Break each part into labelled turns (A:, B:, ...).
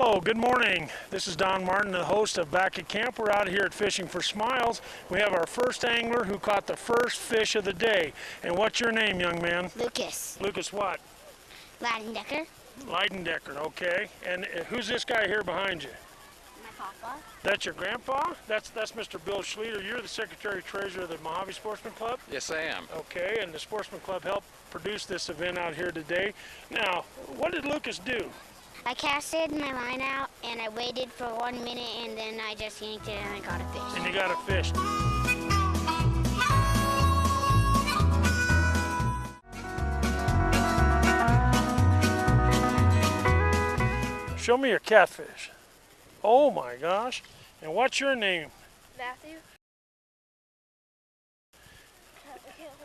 A: Hello, good morning. This is Don Martin, the host of Back at Camp. We're out here at Fishing for Smiles. We have our first angler who caught the first fish of the day. And what's your name, young man?
B: Lucas.
A: Lucas what?
B: Leidendecker.
A: Leidendecker, okay. And who's this guy here behind you?
B: My papa.
A: That's your grandpa? That's Mr. Bill Schleter. You're the secretary-treasurer of the Mojave Sportsman Club?
C: Yes, I am.
A: Okay, and the Sportsman Club helped produce this event out here today. Now, what did Lucas do?
B: I casted my line out and I waited for 1 minute and then I just yanked it and I got a fish.
A: And you got a fish. Show me your catfish. Oh my gosh. And what's your name?
D: Matthew.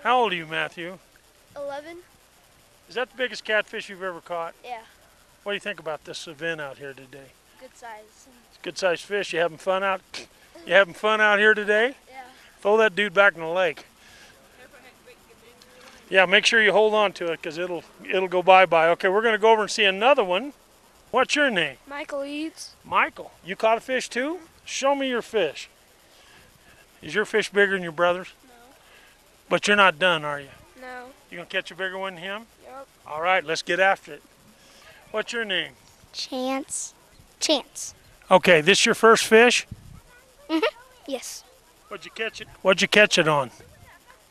A: How old are you, Matthew?
D: 11.
A: Is that the biggest catfish you've ever caught?
D: Yeah.
A: What do you think about this event out here today?
D: Good size.
A: It's a good sized fish. You having fun out? You having fun out here today?
D: Yeah.
A: Throw that dude back in the lake. Yeah, make sure you hold on to it because it'll go bye-bye. Okay, we're going to go over and see another one. What's your name?
D: Michael Eads.
A: Michael. You caught a fish too? Show me your fish. Is your fish bigger than your brother's?
D: No.
A: But you're not done, are you?
D: No.
A: You going to catch a bigger one than him?
D: Yep.
A: All right, let's get after it. What's your name?
B: Chance.
A: Okay, this your first fish?
B: Yes.
A: What'd you catch it on?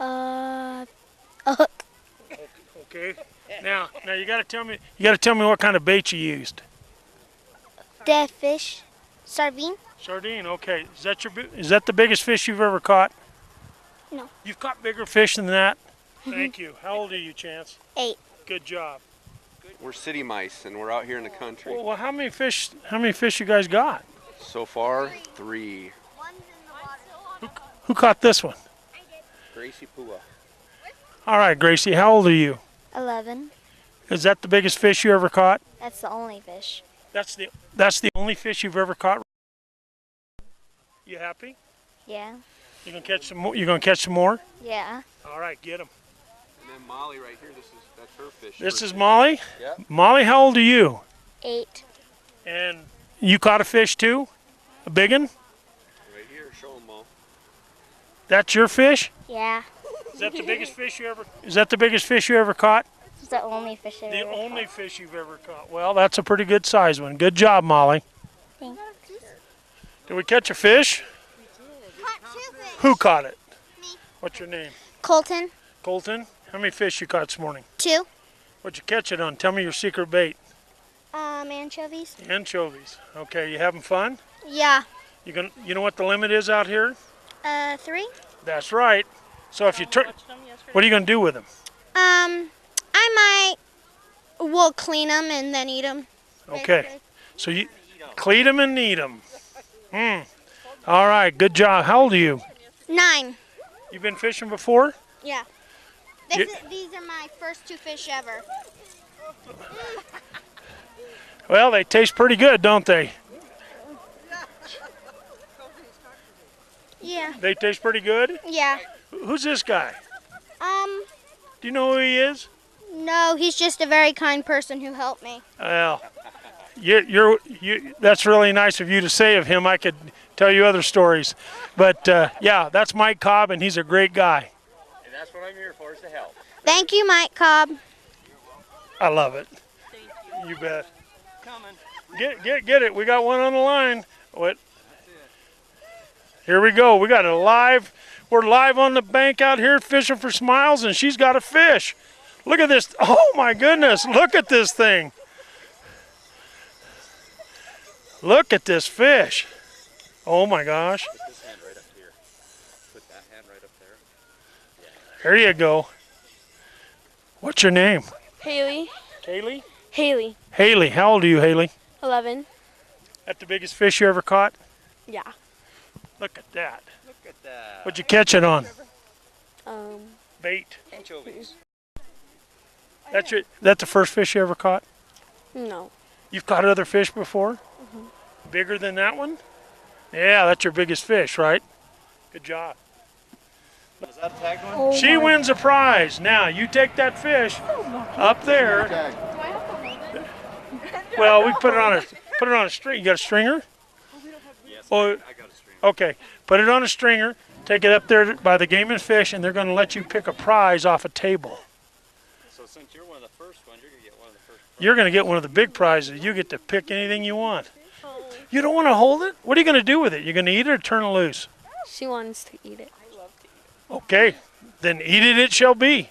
B: A hook.
A: Okay. Now you gotta tell me what kind of bait you used.
B: Dead fish. Sardine.
A: Sardine. Okay. Is that the biggest fish you've ever caught?
B: No.
A: You've caught bigger fish than that. Thank you. How old are you, Chance?
B: 8.
A: Good job.
E: We're city mice, and we're out here in the country.
A: Well, how many fish you guys got?
E: So far, 3.
A: Who caught this one?
E: Gracie Pua.
A: All right, Gracie. How old are you?
B: 11.
A: Is that the biggest fish you ever caught?
B: That's the only fish.
A: That's the only fish you've ever caught. You happy?
B: Yeah.
A: You gonna catch some more? You gonna catch some more?
B: Yeah.
A: All right, get them.
E: And then Molly right here, that's her fish.
A: This is Molly?
E: Yep.
A: Molly, how old are you?
B: 8.
A: And you caught a fish too? A big one?
E: Right here, show them all.
A: That's your fish?
B: Yeah.
A: Is that the biggest fish you ever caught?
B: It's the only fish I've
A: The
B: ever
A: only
B: caught.
A: fish you've ever caught. Well, that's a pretty good size one. Good job, Molly.
B: Thanks.
A: Did we catch a fish?
B: Caught 2 fish.
A: Who caught it?
B: Me.
A: What's your name?
B: Colton.
A: Colton? How many fish you caught this morning?
B: 2.
A: What'd you catch it on? Tell me your secret bait.
B: Anchovies.
A: Anchovies. Okay, you having fun?
B: Yeah.
A: You know what the limit is out here?
B: 3.
A: That's right. So if you what are you gonna do with them?
B: We'll clean them and then eat them.
A: Okay. So you clean them and eat them. All right, good job. How old are you?
B: 9.
A: You been fishing before?
B: Yeah. These are my first 2 fish ever.
A: Well, they taste pretty good, don't they?
B: Yeah.
A: They taste pretty good?
B: Yeah.
A: Who's this guy? Do you know who he is?
B: No, he's just a very kind person who helped me.
A: Well, that's really nice of you to say of him. I could tell you other stories. But, yeah, that's Mike Cobb, and he's a great guy.
E: And that's what I'm here for, is to help.
B: Thank you, Mike Cobb.
A: I love it. Thank you. You bet. Get it. We got one on the line. What? Here we go. We got we're live on the bank out here fishing for Smiles, and she's got a fish. Look at this. Oh my goodness. Look at this thing. Look at this fish. Oh my gosh.
E: Put this hand right up here. Put that hand right up there.
A: There you go. What's your name?
D: Haley.
A: Kaylee?
D: Haley.
A: Haley. How old are you, Haley?
D: 11.
A: That the biggest fish you ever caught?
D: Yeah.
A: Look at that.
E: Look at that.
A: What'd you catch it on? Bait.
E: Anchovies.
A: That's the first fish you ever caught?
D: No.
A: You've caught other fish before? Bigger than that one? Yeah, that's your biggest fish, right? Good job.
E: Is that a tagged one?
A: She wins a prize. Now, you take that fish up there. Well, we put it on Put it on a string. You got a stringer?
E: Yes,
A: Oh,
E: I got a string.
A: okay. Put it on a stringer. Take it up there by the Game and Fish, and they're going to let you pick a prize off a table.
E: So since you're one of the first ones, you're going to get one of the first prizes.
A: You're going to get one of the big prizes. You get to pick anything you want. You don't want to hold it? What are you going to do with it? You're going to eat it or turn it loose?
D: She wants to eat it.
A: Okay, then eat it shall be.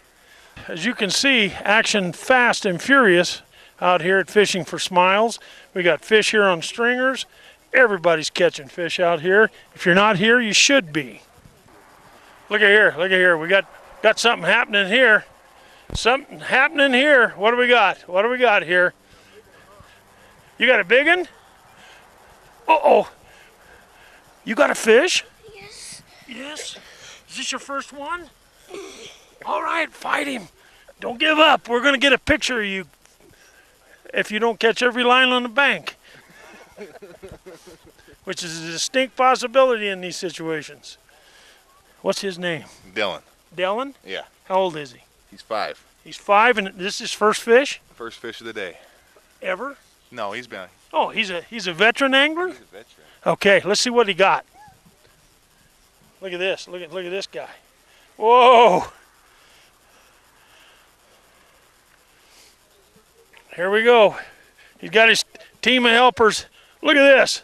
A: As you can see, action fast and furious out here at Fishing for Smiles. We got fish here on stringers. Everybody's catching fish out here. If you're not here, you should be. Look at here, look at here. We got something happening here. Something happening here. What do we got? What do we got here? You got a big one? Uh-oh. You got a fish?
B: Yes.
A: Yes? Is this your first one? All right, fight him. Don't give up. We're going to get a picture of you if you don't catch every line on the bank, which is a distinct possibility in these situations. What's his name?
C: Dylan.
A: Dylan?
C: Yeah.
A: How old is he?
C: He's 5.
A: He's 5, and this is his first fish?
C: First fish of the day.
A: Ever?
C: No, he's been.
A: Oh, he's a veteran angler?
C: He's a veteran.
A: Okay, let's see what he got. Look at this. Look at this guy. Whoa! Here we go. He's got his team of helpers. Look at this.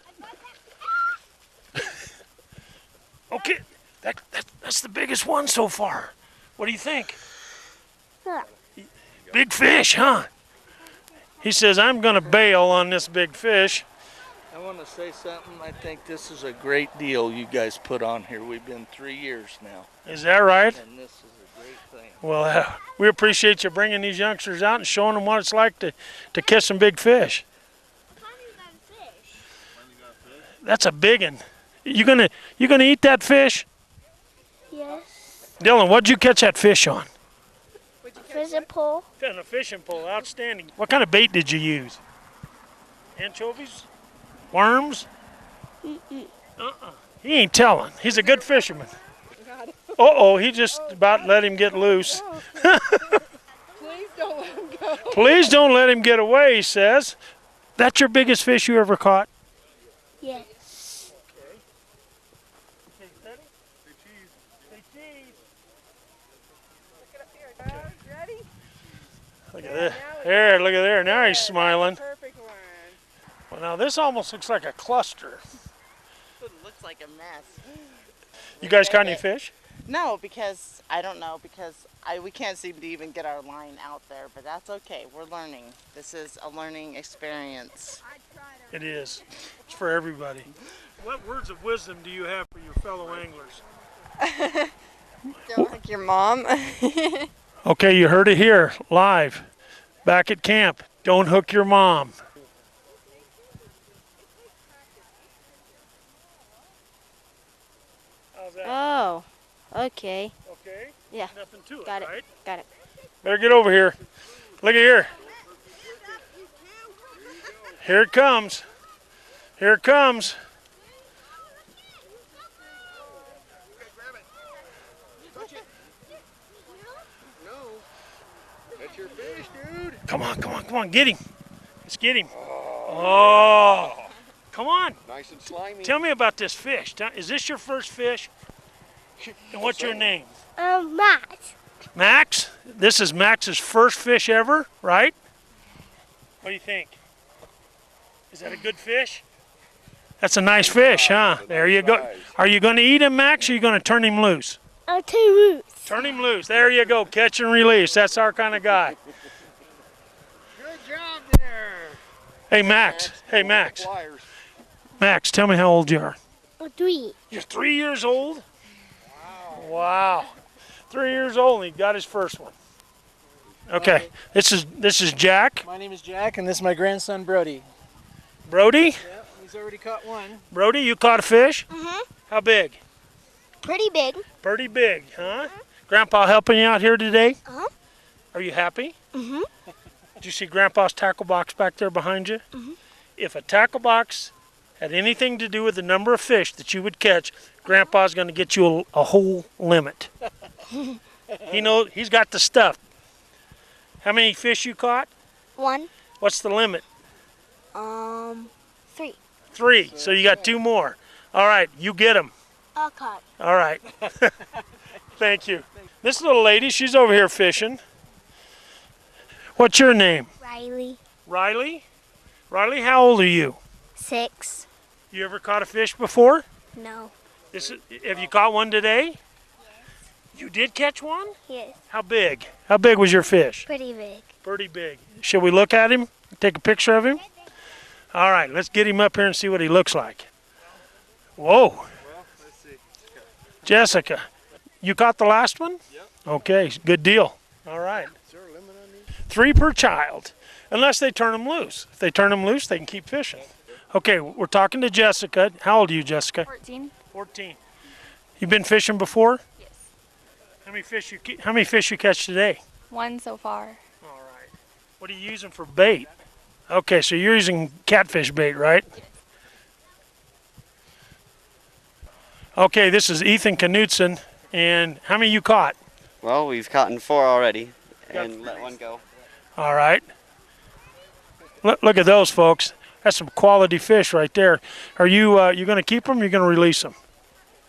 A: Okay, that's the biggest one so far. What do you think? Big fish, huh? He says, I'm going to bail on this big fish.
F: I want to say something. I think this is a great deal you guys put on here. We've been 3 years now,
A: Is that right?
F: and this is a great thing.
A: Well, we appreciate you bringing these youngsters out and showing them what it's like to catch some big fish. That's a big one. You gonna eat that fish?
B: Yes.
A: Dylan, what'd you catch that fish on?
B: Fishing pole.
A: On a fishing pole, outstanding. What kind of bait did you use? Anchovies? Worms? He ain't telling. He's a good fisherman. Uh-oh, he just about let him get loose.
G: Please don't let him go.
A: Please don't let him get away, he says. That's your biggest fish you ever caught?
B: Yes.
A: Okay, steady. Say cheese. Say cheese.
G: Look it up here, guys. Ready?
A: Look at this. There, look at there. Now he's smiling.
G: Perfect one.
A: Well, now this almost looks like a cluster.
H: It looks like a mess.
A: You guys caught any fish?
H: No, because I don't know, because we can't seem to even get our line out there, but that's okay. We're learning. This is a learning experience.
A: It is. It's for everybody. What words of wisdom do you have for your fellow anglers?
G: Don't like your mom.
A: Okay, you heard it here, live, back at camp. Don't hook your mom. How's that?
D: Oh, okay.
A: Okay?
D: Yeah.
A: Nothing to it,
D: Got it.
A: right?
D: Got it.
A: Better get over here. Look at here. Here it comes. Here it comes.
C: That's your fish, dude.
A: Come on, come on, come on. Get him. Let's get him. Oh. Come on.
C: Nice and slimy.
A: Tell me about this fish. Is this your first fish? And what's your name?
B: Max.
A: Max? This is Max's first fish ever, right? What do you think? Is that a good fish? That's a nice fish, huh? There you go. Are you going to eat him, Max, or are you going to turn him loose?
B: Oh, 2 roots.
A: Turn him loose. There you go. Catch and release. That's our kind of guy.
F: Good job there.
A: Hey, Max. Hey, Max. Max, tell me how old you are.
B: 3.
A: You're 3 years old? Wow. 3 years old and he got his first one. Okay. This is Jack.
I: My name is Jack, and this is my grandson, Brody.
A: Brody?
I: Yeah, he's already caught one.
A: Brody, you caught a fish?
B: Mm-hmm.
A: How big?
B: Pretty big.
A: Pretty big, huh? Grandpa helping you out here today?
B: Uh-huh.
A: Are you happy?
B: Mm-hmm.
A: Did you see Grandpa's tackle box back there behind you?
B: Mm-hmm.
A: If a tackle box had anything to do with the number of fish that you would catch, Grandpa's going to get you a whole limit. He's got the stuff. How many fish you caught?
B: 1.
A: What's the limit?
B: 3.
A: 3. So you got 2 more. All right, you get them.
B: All caught.
A: All right. Thank you. This little lady, she's over here fishing. What's your name?
B: Riley.
A: Riley? Riley, how old are you?
B: 6.
A: You ever caught a fish before?
B: No.
A: Have you caught one today? You did catch one?
B: Yes.
A: How big? How big was your fish?
B: Pretty big.
A: Pretty big. Should we look at him? Take a picture of him? All right, let's get him up here and see what he looks like. Whoa.
C: Well, let's see.
A: Jessica, you caught the last one?
C: Yep.
A: Okay, good deal. All right.
C: Is there a limit on these?
A: 3 per child, unless they turn them loose. If they turn them loose, they can keep fishing. Okay, we're talking to Jessica. How old are you, Jessica?
D: 14.
A: 14. You been fishing before?
D: Yes.
A: How many fish you catch today?
D: 1 so far.
A: All right. What are you using for bait? Okay, so you're using catfish bait, right?
D: Yes.
A: Okay, this is Ethan Knudsen, and how many you caught?
J: Well, we've caught 4 already,
A: Got
J: and let 1 go.
A: All right. Look at those, folks. That's some quality fish right there. Are you going to keep them? Or you going to release them?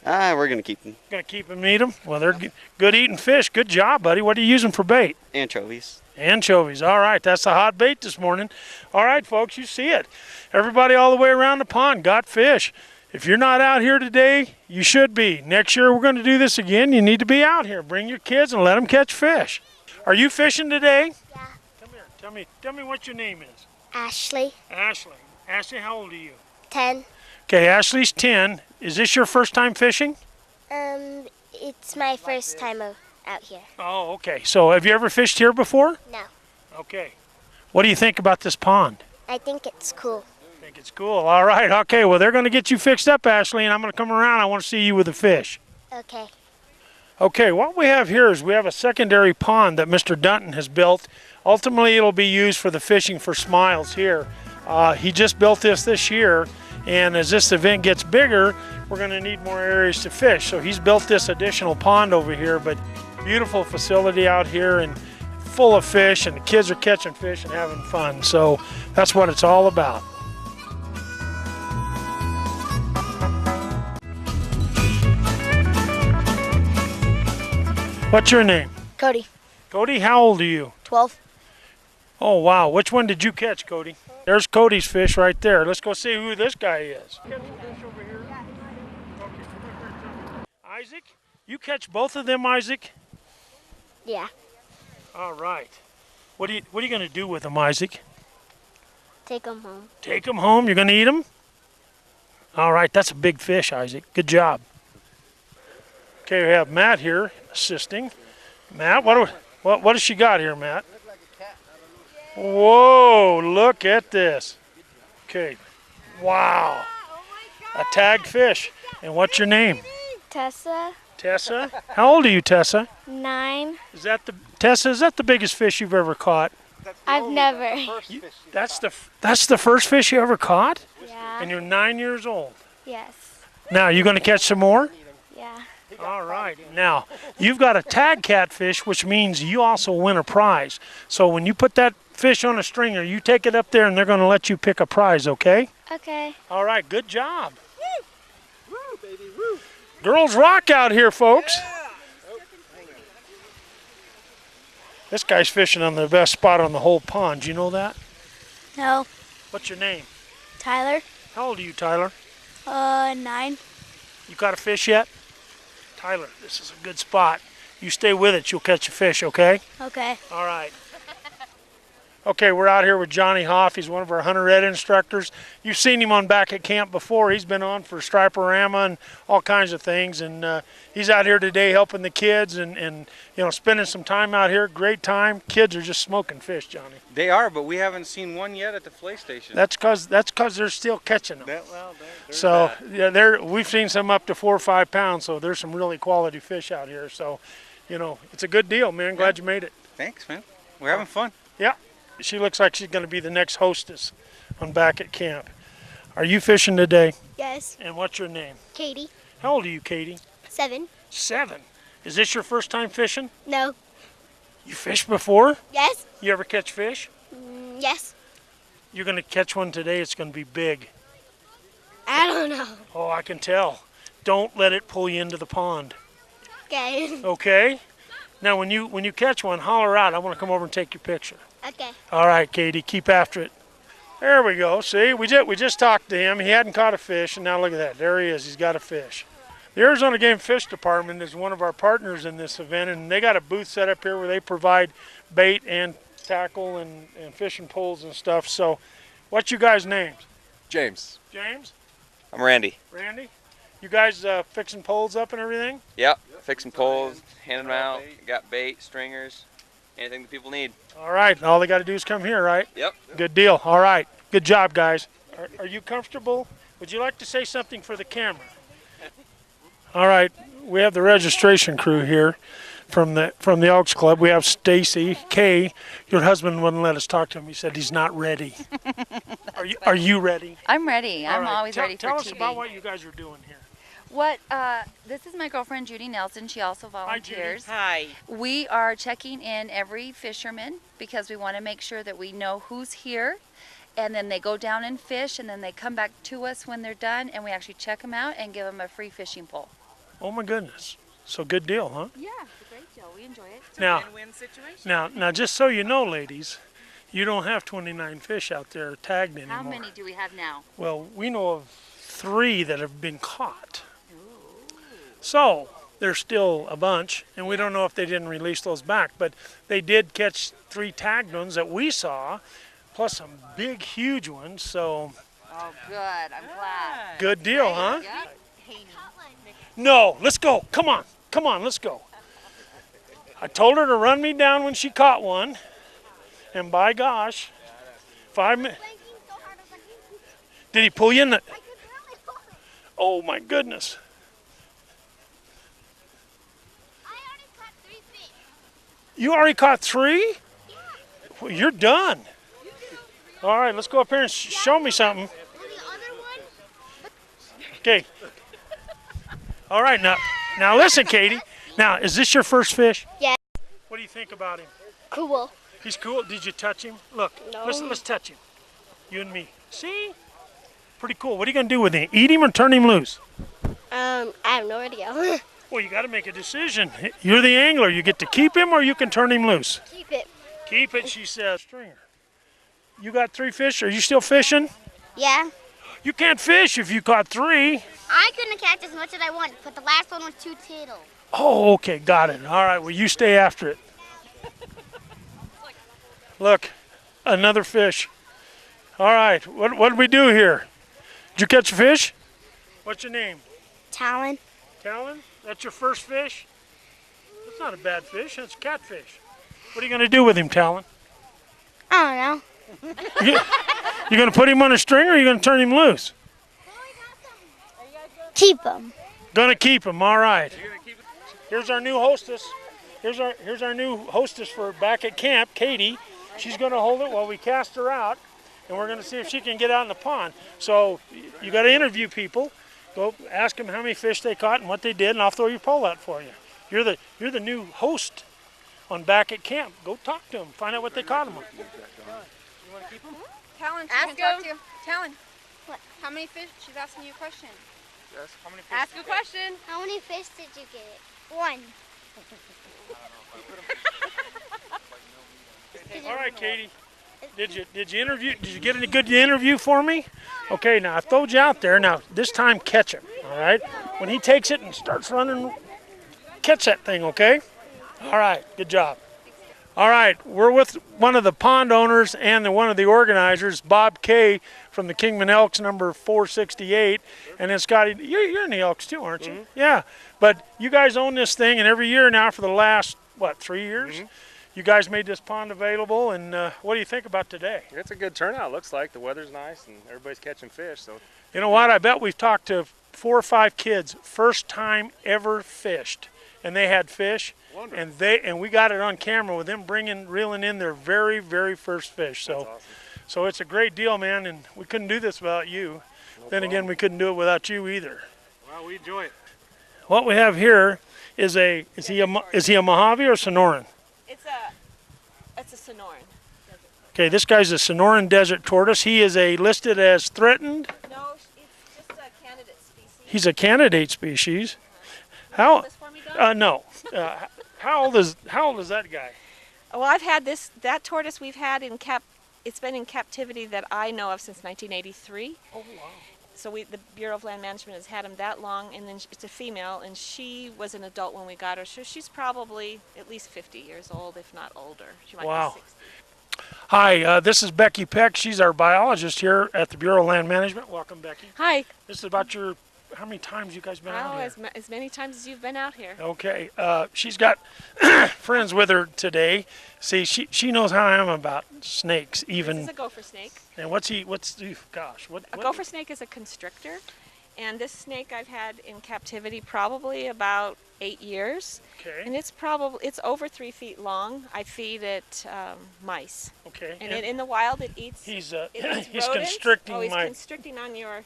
J: We're gonna keep them.
A: Going to keep them and eat them? Well, they're good eating fish. Good job, buddy. What are you using for bait?
J: Anchovies.
A: Anchovies. All right, that's the hot bait this morning. All right, folks, you see it. Everybody all the way around the pond got fish. If you're not out here today, you should be. Next year we're going to do this again. You need to be out here. Bring your kids and let them catch fish. Are you fishing today?
B: Yeah.
A: Come here. Tell me what your name is.
B: Ashley.
A: Ashley. Ashley, how old are you?
B: 10.
A: Okay, Ashley's 10. Is this your first time fishing?
B: It's my first time out here.
A: Oh, okay. So have you ever fished here before?
B: No.
A: Okay. What do you think about this pond?
B: I think it's cool.
A: I think it's cool. All right. Okay. Well, they're going to get you fixed up, Ashley, and I'm going to come around. I want to see you with a fish.
B: Okay.
A: Okay. What we have here is we have a secondary pond that Mr. Dunton has built. Ultimately, it'll be used for the fishing for smiles here. He just built this year, and as this event gets bigger, we're going to need more areas to fish. So he's built this additional pond over here, but beautiful facility out here and full of fish, and the kids are catching fish and having fun. So that's what it's all about. What's your name?
B: Cody.
A: Cody, how old are you?
B: 12.
A: Oh, wow. Which one did you catch, Cody? There's Cody's fish right there. Let's go see who this guy is. Isaac? You catch both of them, Isaac?
B: Yeah.
A: All right. What are you going to do with them, Isaac?
B: Take them home.
A: Take them home? You're going to eat them? All right. That's a big fish, Isaac. Good job. Okay, we have Matt here assisting. Matt, what has she got here, Matt? Whoa, look at this. Okay. Wow. A tagged fish. And what's your name?
B: Tessa.
A: Tessa? How old are you, Tessa?
B: 9.
A: Tessa, is that the biggest fish you've ever caught?
B: I've never.
A: That's the first fish you ever caught?
B: Yeah.
A: And you're 9 years old.
B: Yes.
A: Now, you going to catch some more?
B: Yeah.
A: All right. Now, you've got a tag catfish, which means you also win a prize. So when you put that fish on a stringer, you take it up there and they're going to let you pick a prize, okay?
B: Okay.
A: All right. Good job. Woo, baby, woo. Girls rock out here, folks. This guy's fishing on the best spot on the whole pond. Do you know that?
B: No.
A: What's your name?
B: Tyler.
A: How old are you, Tyler?
B: 9.
A: You caught a fish yet? Tyler, this is a good spot. You stay with it, you'll catch a fish, okay?
B: Okay.
A: All right. Okay, we're out here with Johnny Hoff. He's one of our hunter ed instructors. You've seen him on back at camp before. He's been on for Striperama and all kinds of things. And he's out here today helping the kids and you know, spending some time out here. Great time. Kids are just smoking fish, Johnny.
E: They are, but we haven't seen one yet at the flay station.
A: That's cause they're still catching them.
E: There's
A: So
E: that.
A: yeah, we've seen some up to 4 or 5 pounds. So there's some really quality fish out here. So, you know, it's a good deal, man. Glad you made it.
E: Thanks, man. We're having fun.
A: Yeah. She looks like she's going to be the next hostess on back at camp. Are you fishing today?
B: Yes.
A: And what's your name?
B: Katie.
A: How old are you, Katie?
B: 7.
A: 7. Is this your first time fishing?
B: No.
A: You fished before?
B: Yes.
A: You ever catch fish?
B: Yes.
A: You're going to catch one today. It's going to be big.
B: I don't know.
A: Oh, I can tell. Don't let it pull you into the pond.
B: Okay.
A: Okay? Now, when you catch one, holler out. I want to come over and take your picture.
B: Okay.
A: All right, Katie, keep after it. There we go. See, we just talked to him. He hadn't caught a fish, and now look at that. There he is. He's got a fish. The Arizona Game Fish Department is one of our partners in this event, and they got a booth set up here where they provide bait and tackle and fishing poles and stuff. So, what's you guys' names?
E: James.
A: James?
E: I'm Randy.
A: Randy? You guys fixing poles up and everything?
E: Yep. Fixing poles, handing them out. Got bait, stringers, anything that people need.
A: All right. All they got to do is come here, right?
E: Yep.
A: Good deal. All right. Good job, guys. Are you comfortable? Would you like to say something for the camera? All right. We have the registration crew here from the Elks Club. We have Stacy Kay. Your husband wouldn't let us talk to him. He said he's not ready. Are you ready?
K: I'm ready.
A: All
K: I'm
A: right.
K: always ready for
A: Tell
K: TV.
A: us about what you guys are doing here.
K: This is my girlfriend Judy Nelson. She also volunteers.
H: Hi.
K: We are checking in every fisherman because we want to make sure that we know who's here, and then they go down and fish, and then they come back to us when they're done, and we actually check them out and give them a free fishing pole.
A: Oh my goodness. So good deal, huh?
K: Yeah, it's a great deal. We enjoy it.
H: It's a
A: Now-
H: win-win situation.
A: Now, just so you know, ladies, you don't have 29 fish out there tagged anymore.
K: How many do we have now?
A: Well, we know of 3 that have been caught. So there's still a bunch, and we don't know if they didn't release those back, but they did catch 3 tagged ones that we saw, plus some big, huge ones. So
K: Oh, good. I'm glad.
A: good deal, huh?
K: Yep.
A: No, let's go. Come on, let's go. I told her to run me down when she caught one, and by gosh, 5 minutes. Did he pull you in the? Oh my goodness. You already caught 3? Well, you're done. All right, let's go up here and show me something. Okay. All right, now listen, Katie. Now, is this your first fish?
B: Yeah.
A: What do you think about him?
B: Cool.
A: He's cool. Did you touch him? Look,
B: No.
A: let's touch him. You and me. See? Pretty cool. What are you going to do with him? Eat him or turn him loose?
B: I have no idea.
A: Well, you got to make a decision. You're the angler. You get to keep him or you can turn him loose.
B: Keep it.
A: Keep it, she says. Stringer. You got 3 fish? Are you still fishing?
B: Yeah.
A: You can't fish if you caught 3.
B: I couldn't catch as much as I wanted, but the last one was 2 turtles.
A: Oh, okay, got it. All right, well, you stay after it. Look, another fish. All right, what do we do here? Did you catch a fish? What's your name?
B: Talon.
A: Talon? That's your first fish? That's not a bad fish. That's a catfish. What are you going to do with him, Talon?
B: I don't know.
A: You going to put him on a string or are you going to turn him loose?
B: Keep them.
A: Going to keep him. All right. Here's our new hostess. Here's our new hostess for back at camp, Katie. She's going to hold it while we cast her out, and we're going to see if she can get out in the pond. So you got to interview people. Go ask them how many fish they caught and what they did, and I'll throw your pole out for you. You're the new host on back at camp. Go talk to them. Find out what they caught them on.
G: You want to keep them? Talon,
K: Ask
G: talk
K: him.
G: to you. Talon.
B: What?
G: How many fish? She's asking you a question.
C: Yes, how many fish?
G: Ask a question.
B: How many fish did you get? 1.
A: All right, Katie. Did you get a good interview for me? Okay, now I throwed you out there. Now this time catch him. All right. When he takes it and starts running, catch that thing. Okay. All right. Good job. All right. We're with one of the pond owners and one of the organizers, Bob Kay from the Kingman Elks, number 468, and then Scotty. You're in the Elks too, aren't you?
C: Mm-hmm.
A: Yeah. But you guys own this thing, and every year now for the last 3 years.
C: Mm-hmm.
A: You guys made this pond available, and what do you think about today?
C: It's a good turnout. Looks like the weather's nice and everybody's catching fish. So
A: You know what? I bet we've talked to 4 or 5 kids, first time ever fished, and they had fish,
C: wonderful.
A: and we got it on camera with them reeling in their very, very first fish. So,
C: That's awesome.
A: so it's a great deal, man, and we couldn't do this without you. Then again, we couldn't do it without you either.
C: Well, we enjoy it.
A: What we have here is is he a Mojave or Sonoran?
G: It's a Sonoran.
A: Okay, this guy's a Sonoran desert tortoise. He is listed as threatened.
G: No, it's just
A: He's a candidate species. How? No. How old is that guy?
G: Well, I've had that tortoise we've had it's been in captivity that I know of since 1983.
A: Oh wow.
G: So the Bureau of Land Management has had him that long, and then it's a female, and she was an adult when we got her. So she's probably at least 50 years old, if not older. She might
A: Wow.
G: be 60.
A: Hi, this is Becky Peck. She's our biologist here at the Bureau of Land Management. Welcome, Becky.
G: Hi.
A: This is about how many times you guys been out here?
G: As many times as you've been out here.
A: Okay. She's got friends with her today. See, she knows how I am about snakes, even.
G: This is a gopher snake.
A: And gosh, what?
G: A gopher snake is a constrictor, and this snake I've had in captivity probably about 8 years.
A: Okay.
G: And it's over 3 feet long. I feed it mice.
A: Okay.
G: And in the wild, it eats.
A: He's
G: rodents.
A: constricting
G: he's constricting on your.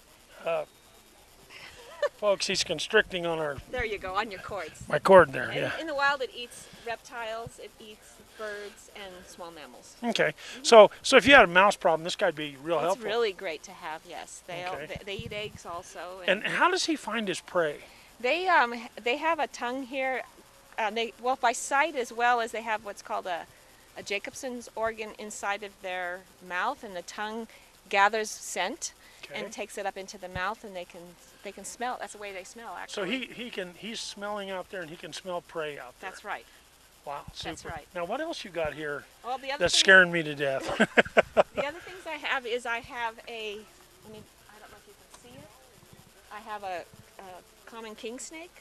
A: Folks, he's constricting on
G: There you go, on your cords.
A: my cord there. Yeah.
G: In the wild, it eats reptiles, it eats birds, and small mammals.
A: Okay. So if you had a mouse problem, this guy'd be real helpful.
G: It's really great to have. Yes, they eat eggs also.
A: And how does he find his prey?
G: They have a tongue here. By sight as well as they have what's called a Jacobson's organ inside of their mouth, and the tongue gathers scent and takes it up into the mouth, and they can smell. That's the way they smell, actually.
A: So he's smelling out there, and he can smell prey out there.
G: That's right.
A: Wow, super.
G: That's right.
A: Now, what else you got here
G: Well,
A: that's scaring me to death?
G: The other things I have is I have I don't know if you can see it. I have a common king snake.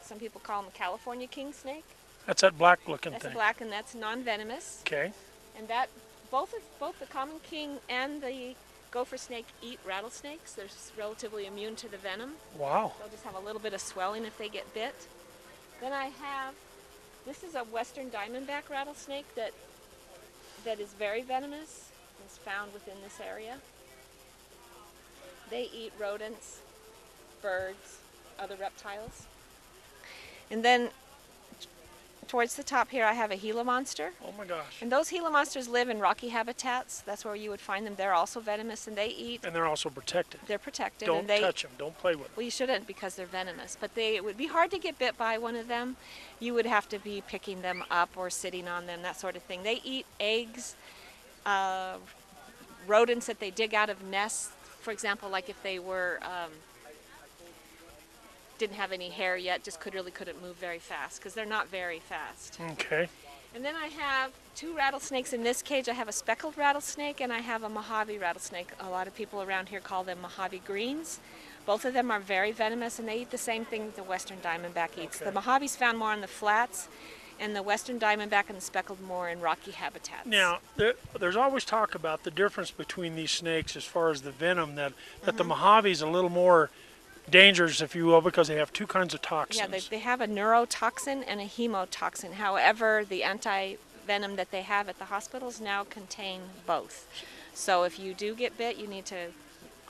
G: Some people call him a California king snake.
A: That's that black-looking thing.
G: That's black, and that's non-venomous.
A: Okay.
G: And that both the common king and the gopher snake eat rattlesnakes. They're relatively immune to the venom.
A: Wow.
G: They'll just have a little bit of swelling if they get bit. Then this is a western diamondback rattlesnake that is very venomous. It's found within this area. They eat rodents, birds, other reptiles. And then towards the top here I have a Gila monster.
A: Oh my gosh.
G: And those Gila monsters live in rocky habitats. That's where you would find them. They're also venomous, and they eat.
A: And they're also protected.
G: They're protected.
A: Don't
G: and they
A: touch them. Don't play with them.
G: Well, you shouldn't, because they're venomous. But it would be hard to get bit by one of them. You would have to be picking them up or sitting on them, that sort of thing. They eat eggs, rodents that they dig out of nests. For example, like if they were didn't have any hair yet, just couldn't move very fast, because they're not very fast.
A: Okay.
G: And then I have 2 rattlesnakes in this cage. I have a speckled rattlesnake and I have a Mojave rattlesnake. A lot of people around here call them Mojave greens. Both of them are very venomous, and they eat the same thing the western diamondback eats.
A: Okay.
G: The Mojave's found more on the flats, and the western diamondback and the speckled more in rocky habitats.
A: Now, there's always talk about the difference between these snakes as far as the venom, that the Mojave's a little more dangerous, if you will, because they have 2 kinds of toxins.
G: Yeah, they have a neurotoxin and a hemotoxin. However, the anti-venom that they have at the hospitals now contain both. So if you do get bit, you need to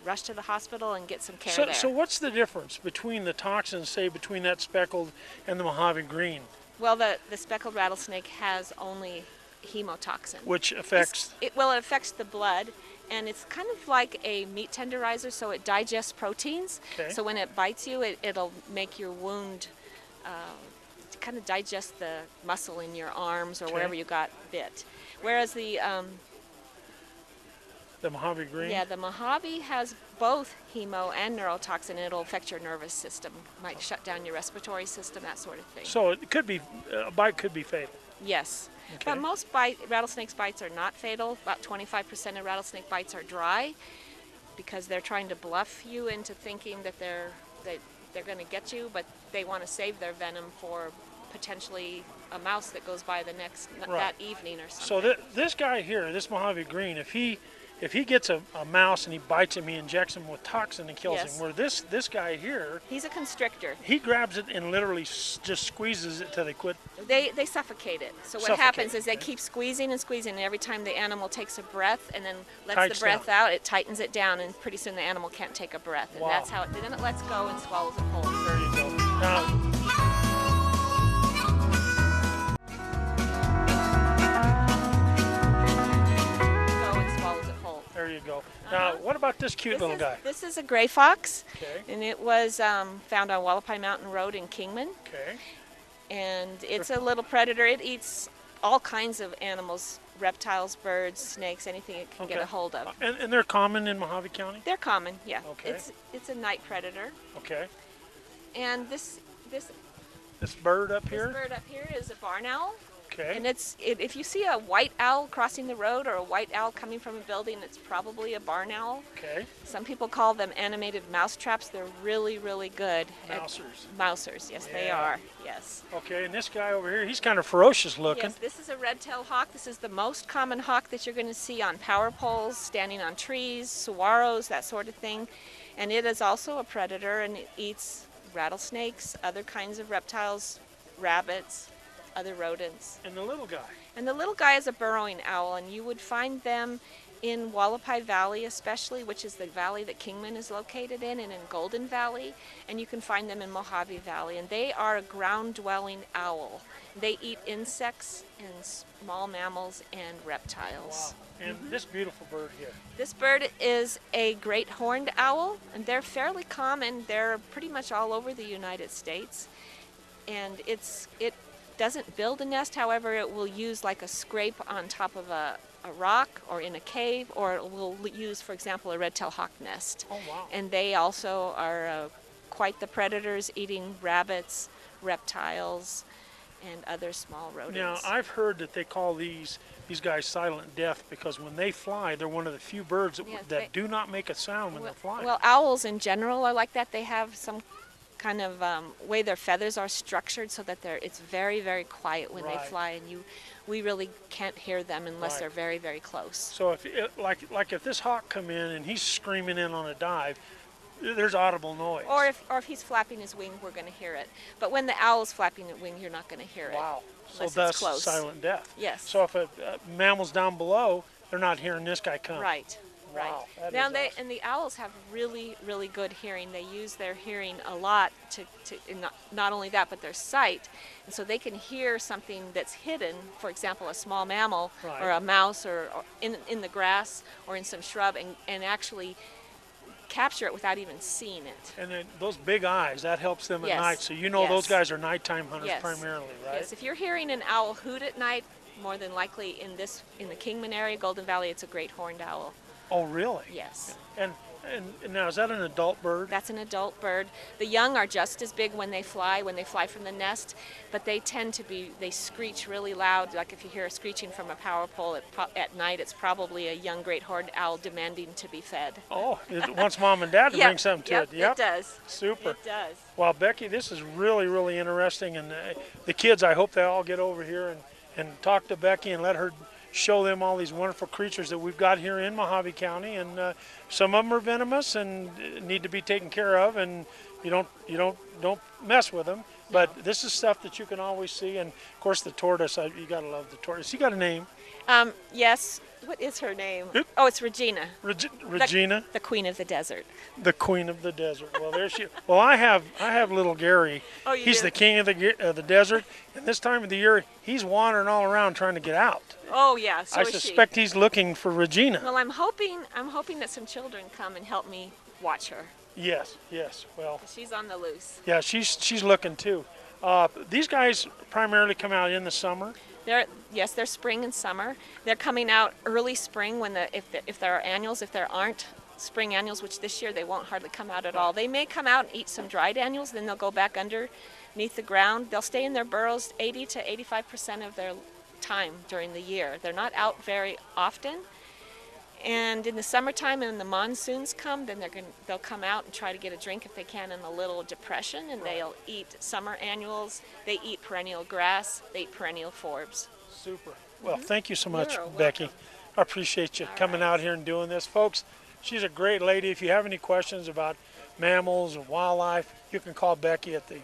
G: rush to the hospital and get some care there.
A: So what's the difference between the toxins, say, between that speckled and the Mojave green?
G: Well, the speckled rattlesnake has only hemotoxin.
A: Which affects?
G: It affects the blood, and it's kind of like a meat tenderizer, so it digests proteins.
A: Okay.
G: So when it bites you, it'll make your wound kind of digest the muscle in your arms or wherever you got bit. Whereas the
A: Mojave green?
G: Yeah, the Mojave has both hemo and neurotoxin, and it'll affect your nervous system. Might shut down your respiratory system, that sort of thing.
A: So it could be, a bite could be fatal.
G: Yes.
A: Okay.
G: But most rattlesnake bites are not fatal. About 25% of rattlesnake bites are dry, because they're trying to bluff you into thinking that they're going to get you, but they want to save their venom for potentially a mouse that goes by that evening or something.
A: So this guy here, this Mojave green, if he gets a mouse and he bites him, he injects him with toxin and kills him. Where this guy here,
G: he's a constrictor.
A: He grabs it and literally just squeezes it till they quit.
G: They suffocate it. So what happens is they keep squeezing and squeezing, and every time the animal takes a breath and then lets the breath out, it tightens it down, and pretty soon the animal can't take a breath. And that's how then it lets go and swallows it whole.
A: There you go. Now, there you go. Now, what about about this cute little guy?
G: This is a gray fox,
A: Okay.
G: and it was found on Wallapai Mountain Road in Kingman.
A: Okay.
G: And it's a little predator. It eats all kinds of animals, reptiles, birds, snakes, anything it can get a hold of.
A: And they're common in Mojave County?
G: They're common, yeah.
A: Okay.
G: It's a night predator.
A: Okay.
G: And this
A: bird up here?
G: This bird up here is a barn owl.
A: Okay.
G: And if you see a white owl crossing the road or a white owl coming from a building, it's probably a barn owl.
A: Okay.
G: Some people call them animated mouse traps. They're really, really good.
A: Mousers.
G: Mousers, yes, they
A: Yeah.
G: are. Yes.
A: Okay, and this guy over here, he's kind of ferocious looking.
G: Yes, this is a red-tailed hawk. This is the most common hawk that you're going to see on power poles, standing on trees, saguaros, that sort of thing. And it is also a predator, and it eats rattlesnakes, other kinds of reptiles, rabbits, other rodents.
A: And the little guy?
G: And the little guy is a burrowing owl, and you would find them in Wallapai Valley especially, which is the valley that Kingman is located in, and in Golden Valley, and you can find them in Mojave Valley. And they are a ground-dwelling owl. They eat insects and small mammals and reptiles.
A: Wow. And this beautiful bird here?
G: This bird is a great horned owl, and they're fairly common. They're pretty much all over the United States. And it doesn't build a nest, however, it will use like a scrape on top of a rock or in a cave, or it will use, for example, a red-tailed hawk nest.
A: Oh, wow.
G: And they also are quite the predators, eating rabbits, reptiles, and other small rodents.
A: Now, I've heard that they call these guys silent death because when they fly, they're one of the few birds that do not make a sound when they're flying.
G: Well, owls in general are like that. They have some kind of way their feathers are structured so that it's very, very quiet when they fly, and we really can't hear them unless they're very, very close.
A: So if this hawk come in and he's screaming in on a dive, there's audible noise.
G: Or if he's flapping his wing, we're going to hear it. But when the owl's flapping his wing, you're not going to hear it.
A: Wow. So
G: unless
A: that's
G: it's close.
A: silent death.
G: Yes.
A: So if a mammal's down below, they're not hearing this guy come.
G: Right.
A: Wow,
G: Right. Now and the owls have really, really good hearing. They use their hearing a lot to not only that, but their sight, and so they can hear something that's hidden. For example, a small mammal or a mouse or in the grass or in some shrub, and actually capture it without even seeing it.
A: And then those big eyes, that helps them at
G: Yes.
A: night. So those guys are nighttime hunters primarily, right?
G: Yes. If you're hearing an owl hoot at night, more than likely in the Kingman area, Golden Valley, it's a great horned owl.
A: Oh, really?
G: Yes.
A: And now, is that an adult bird?
G: That's an adult bird. The young are just as big when they fly from the nest, but they tend to they screech really loud. Like if you hear a screeching from a power pole at night, it's probably a young great horned owl demanding to be fed.
A: Oh, it wants mom and dad to bring something to it. Yep,
G: it does.
A: Super.
G: It does.
A: Well, Becky, this is really, really interesting. And the kids, I hope they all get over here and talk to Becky and let her show them all these wonderful creatures that we've got here in Mojave County, and some of them are venomous and need to be taken care of, and you don't mess with them. But this is stuff that you can always see, and of course the tortoise. You gotta love the tortoise. You got a name?
G: Yes. What is her name? Oh, it's Regina.
A: Regina.
G: The Queen of the Desert.
A: The Queen of the Desert. Well, there she. Well, I have little Gary.
G: Oh, you
A: He's
G: do?
A: the king of the desert, and this time of the year he's wandering all around trying to get out.
G: Oh yeah, so
A: I
G: is
A: suspect he's looking for Regina.
G: Well, I'm hoping that some children come and help me watch her.
A: Yes. Well,
G: She's on the loose.
A: yeah, she's looking too. These guys primarily come out in the summer.
G: They're spring and summer. They're coming out early spring if there are annuals. If there aren't spring annuals, which this year they won't hardly come out at all. They may come out and eat some dried annuals, then they'll go back underneath the ground. They'll stay in their burrows 80 to 85% of their time during the year. They're not out very often. And in the summertime, and when the monsoons come, then they'll come out and try to get a drink if they can in a little depression, and they'll eat summer annuals. They eat perennial grass. They eat perennial forbs.
A: Super. Well, thank you so much,
G: You're
A: Becky. I appreciate you coming out here and doing this. Folks, she's a great lady. If you have any questions about mammals or wildlife, you can call Becky at the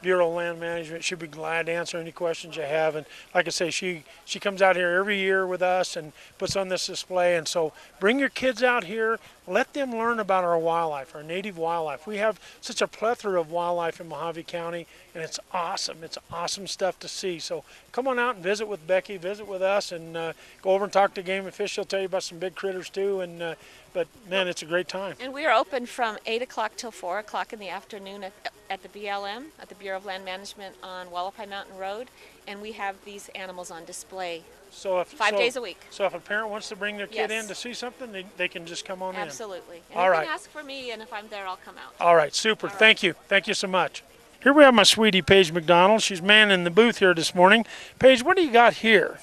A: Bureau of Land Management. She'll be glad to answer any questions you have. And like I say, she comes out here every year with us and puts on this display. And so bring your kids out here. Let them learn about our wildlife, our native wildlife. We have such a plethora of wildlife in Mojave County, and it's awesome. It's awesome stuff to see. So come on out and visit with Becky, visit with us, and go over and talk to Game and Fish. She'll tell you about some big critters too. And but man, it's a great time.
G: And we are open from 8 o'clock till 4 o'clock in the afternoon at the BLM, at the Bureau of Land Management on Wallapai Mountain Road, and we have these animals on display
A: So
G: 5 days a week.
A: So if a parent wants to bring their kid
G: Yes.
A: in to see something, they can just come on
G: Absolutely.
A: in.
G: And
A: All
G: you
A: right.
G: can ask for me, and if I'm there, I'll come out.
A: All right, super.
G: All right.
A: Thank you. Thank you so much. Here we have my sweetie, Paige McDonald. She's manning the booth here this morning. Paige, what do you got here?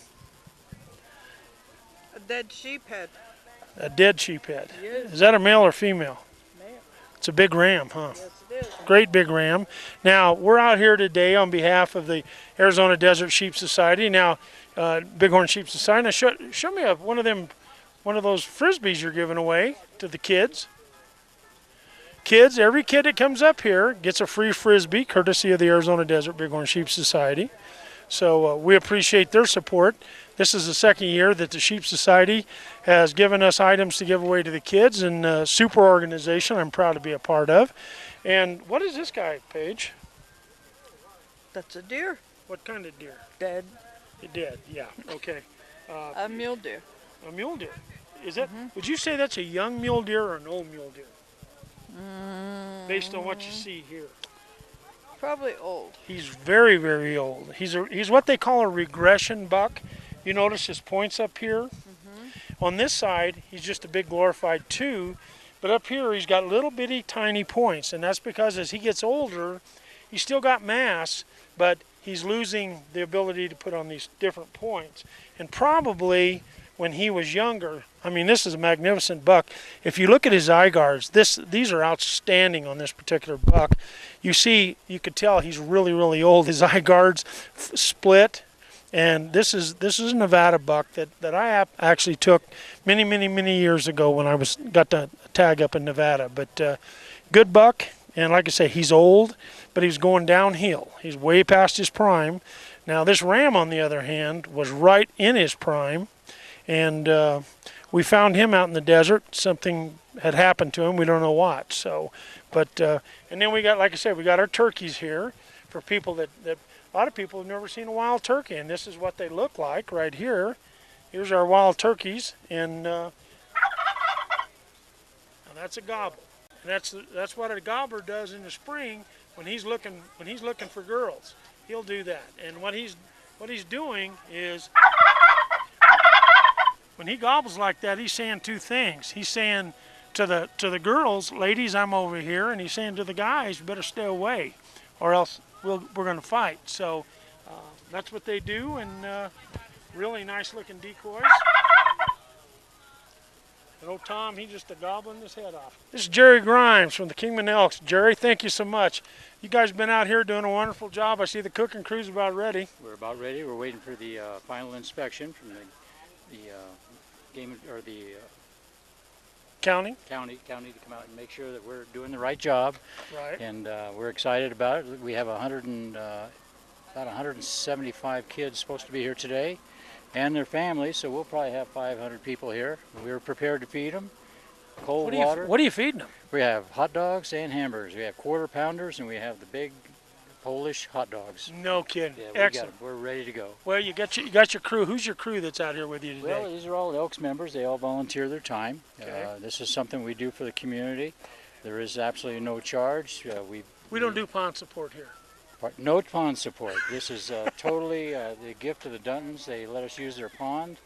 L: A dead sheep head.
A: A dead sheep head.
L: Yes.
A: Is that a male or female?
L: Male.
A: It's a big ram, huh?
L: Yes, it is.
A: Great big ram. Now, we're out here today on behalf of the Arizona Desert Sheep Society. Now, Bighorn Sheep Society. Now, show me one of those Frisbees you're giving away to the kids. Kids, every kid that comes up here gets a free Frisbee, courtesy of the Arizona Desert Bighorn Sheep Society. So we appreciate their support. This is the second year that the Sheep Society has given us items to give away to the kids, and a super organization I'm proud to be a part of. And what is this guy, Paige?
L: That's a deer.
A: What kind of deer?
L: Dead.
A: Dead, yeah, okay.
L: A mule deer.
A: A mule deer. Is that? Would you say that's a young mule deer or an old mule deer? Based on what you see here.
L: Probably old.
A: He's very, very old. He's what they call a regression buck. You notice his points up here? On this side, he's just a big glorified 2, but up here he's got little bitty tiny points, and that's because as he gets older, he's still got mass, but he's losing the ability to put on these different points. And probably when he was younger, I mean, this is a magnificent buck. If you look at his eye guards, these are outstanding on this particular buck. You could tell he's really, really old. His eye guards split. And this is a Nevada buck that I actually took many, many, many years ago when I got to tag up in Nevada. But good buck, and like I say, he's old, but he's going downhill. He's way past his prime. Now this ram, on the other hand, was right in his prime, and we found him out in the desert. Something had happened to him. We don't know what. So, but and then we got, like I said, we got our turkeys here for people that a lot of people have never seen a wild turkey, and this is what they look like right here. Here's our wild turkeys, and that's a gobble. And that's what a gobbler does in the spring when he's looking for girls. He'll do that, and what he's doing is when he gobbles like that, he's saying two things. He's saying to the girls, "Ladies, I'm over here," and he's saying to the guys, "You better stay away, or else we're going to fight." So that's what they do, and really nice looking decoys. And old Tom, he's just gobbling his head off. This is Jerry Grimes from the Kingman Elks. Jerry, thank you so much. You guys have been out here doing a wonderful job. I see the cooking crew's about ready.
M: We're about ready. We're waiting for the final inspection from the game or the
A: county
M: to come out and make sure that we're doing the right job.
A: Right.
M: And we're excited about it. We have about 175 kids supposed to be here today, and their families. So we'll probably have 500 people here. We're prepared to feed them cold water.
A: What are you feeding them?
M: We have hot dogs and hamburgers. We have quarter pounders, and we have the big Polish hot dogs.
A: No kidding.
M: Yeah,
A: Excellent.
M: We're ready to go.
A: Well, you got your crew. Who's your crew that's out here with you today?
M: Well, these are all Elks members. They all volunteer their time.
A: Okay.
M: This is something we do for the community. There is absolutely no charge.
A: We don't do pond support here.
M: No pond support. This is totally the gift of the Duntons. They let us use their pond.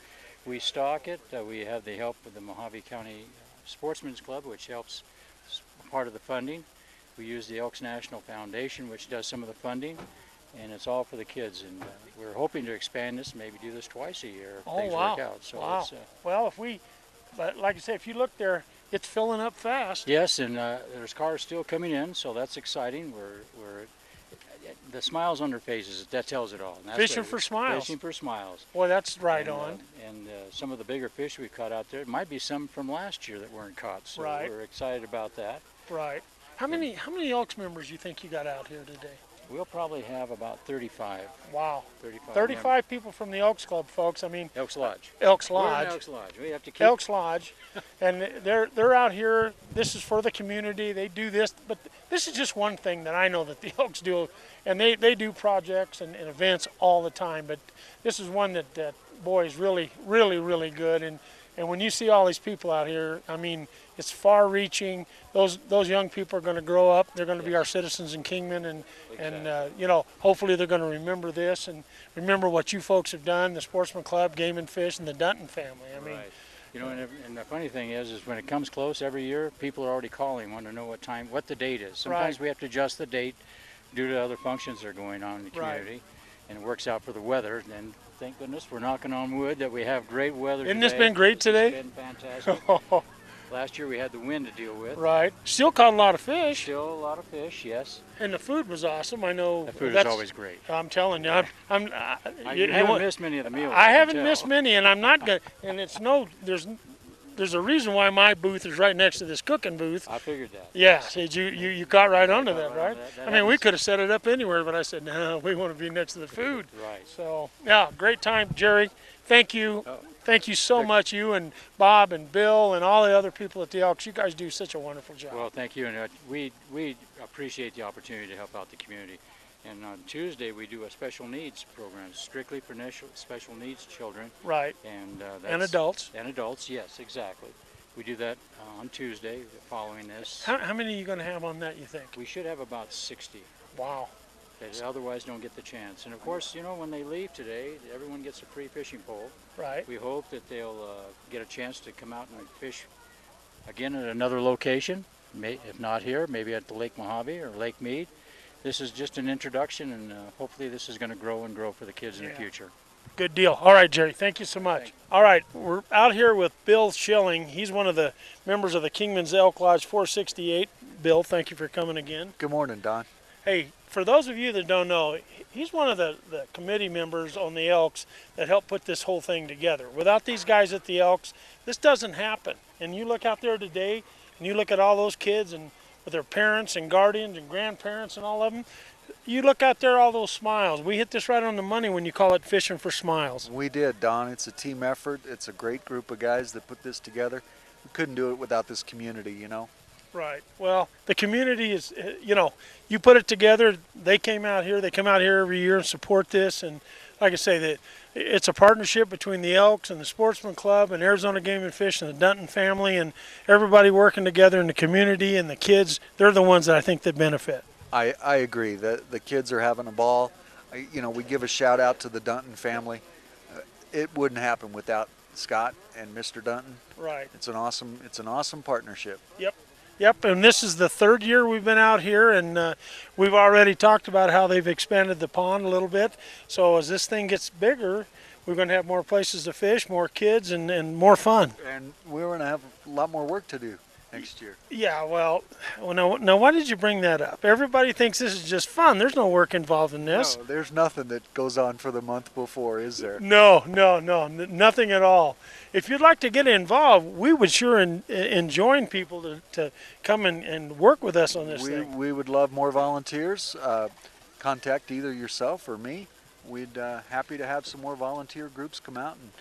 M: We stock it. We have the help of the Mojave County Sportsman's Club, which helps part of the funding. We use the Elks National Foundation, which does some of the funding, and it's all for the kids. And we're hoping to expand this, maybe do this twice a year if things work out. So
A: wow. Well, like I say, if you look there, it's filling up fast.
M: Yes, and there's cars still coming in, so that's exciting. The smiles on their faces, that tells it all. And that's
A: Fishing for smiles.
M: Fishing for smiles.
A: Boy, that's right on.
M: And some of the bigger fish we caught out there, it might be some from last year that weren't caught. So
A: right.
M: We're excited about that.
A: Right. How many Elks members you think you got out here today?
M: We'll probably have about 35.
A: Wow.
M: 35.
A: 35 people from the Elks Club, folks. I mean,
M: Elks Lodge.
A: Elks
M: We're in
A: Lodge.
M: Elks Lodge. We have to keep.
A: Elks Lodge, and they're out here. This is for the community. They do this, but this is just one thing that I know that the Elks do, and they do projects and events all the time. But this is one that boy is really good. And when you see all these people out here, I mean, it's far-reaching. Those young people are going to grow up. They're going to be our citizens in Kingman, and you know, hopefully they're going to remember this and remember what you folks have done, the Sportsman Club, Game and Fish, and the Dunton family. I mean,
M: right. You know, and the funny thing is when it comes close every year, people are already calling, want to know what the date is. Sometimes we have to adjust the date due to other functions that are going on in the community, and it works out for the weather. And thank goodness we're knocking on wood that we have great weather.
A: Isn't this been great today?
M: It's been fantastic. Last year we had the wind to deal with.
A: Right. Still caught a lot of fish.
M: Still a lot of fish, yes.
A: And the food was awesome. I know.
M: The food is always great.
A: I'm telling you,
M: you haven't missed many of the meals.
A: I haven't missed many, and I'm not going. And it's there's a reason why my booth is right next to this cooking booth.
M: I figured that.
A: Yeah, you caught right onto that, right? I mean, we could have set it up anywhere, but I said no. We want to be next to the food.
M: Right.
A: So yeah, great time, Jerry. Thank you. Thank you so much, you and Bob and Bill and all the other people at the Elks. You guys do such a wonderful job.
M: Well, thank you, and we appreciate the opportunity to help out the community. And on Tuesday we do a special needs program, strictly for special needs children.
A: Right.
M: And
A: adults.
M: And adults, yes, exactly. We do that on Tuesday following this.
A: How many are you going to have on that, you think?
M: We should have about 60.
A: Wow.
M: That otherwise don't get the chance. And of course, you know, when they leave today, everyone gets a free fishing pole.
A: Right.
M: We hope that they'll get a chance to come out and fish again at another location, if not here, maybe at the Lake Mojave or Lake Mead. This is just an introduction, and hopefully this is going to grow and grow for the kids in the future.
A: Good deal. All right, Jerry, thank you so much. All right, we're out here with Bill Schilling. He's one of the members of the Kingman's Elk Lodge 468. Bill, thank you for coming again.
N: Good morning, Don.
A: Hey, for those of you that don't know, he's one of the committee members on the Elks that helped put this whole thing together. Without these guys at the Elks, this doesn't happen. And you look out there today, and you look at all those kids and with their parents and guardians and grandparents and all of them, you look out there, all those smiles. We hit this right on the money when you call it fishing for smiles.
N: We did, Don. It's a team effort. It's a great group of guys that put this together. We couldn't do it without this community, you know.
A: Right. Well, the community is, you know, you put it together. They came out here. They come out here every year and support this. And like I say, it's a partnership between the Elks and the Sportsman Club and Arizona Game and Fish and the Dunton family and everybody working together in the community, and the kids. They're the ones that I think that benefit.
N: I agree. The kids are having a ball. You know, we give a shout out to the Dunton family. It wouldn't happen without Scott and Mr. Dunton.
A: Right.
N: It's an awesome partnership.
A: Yep. Yep, and this is the third year we've been out here, and we've already talked about how they've expanded the pond a little bit. So as this thing gets bigger, we're going to have more places to fish, more kids, and more fun.
N: And we're going to have a lot more work to do next year.
A: Yeah, well, now why did you bring that up? Everybody thinks this is just fun. There's no work involved in this.
N: No, there's nothing that goes on for the month before, is there?
A: No, nothing at all. If you'd like to get involved, we would sure enjoin people to come and work with us on this thing.
N: We would love more volunteers. Contact either yourself or me. We'd happy to have some more volunteer groups come out and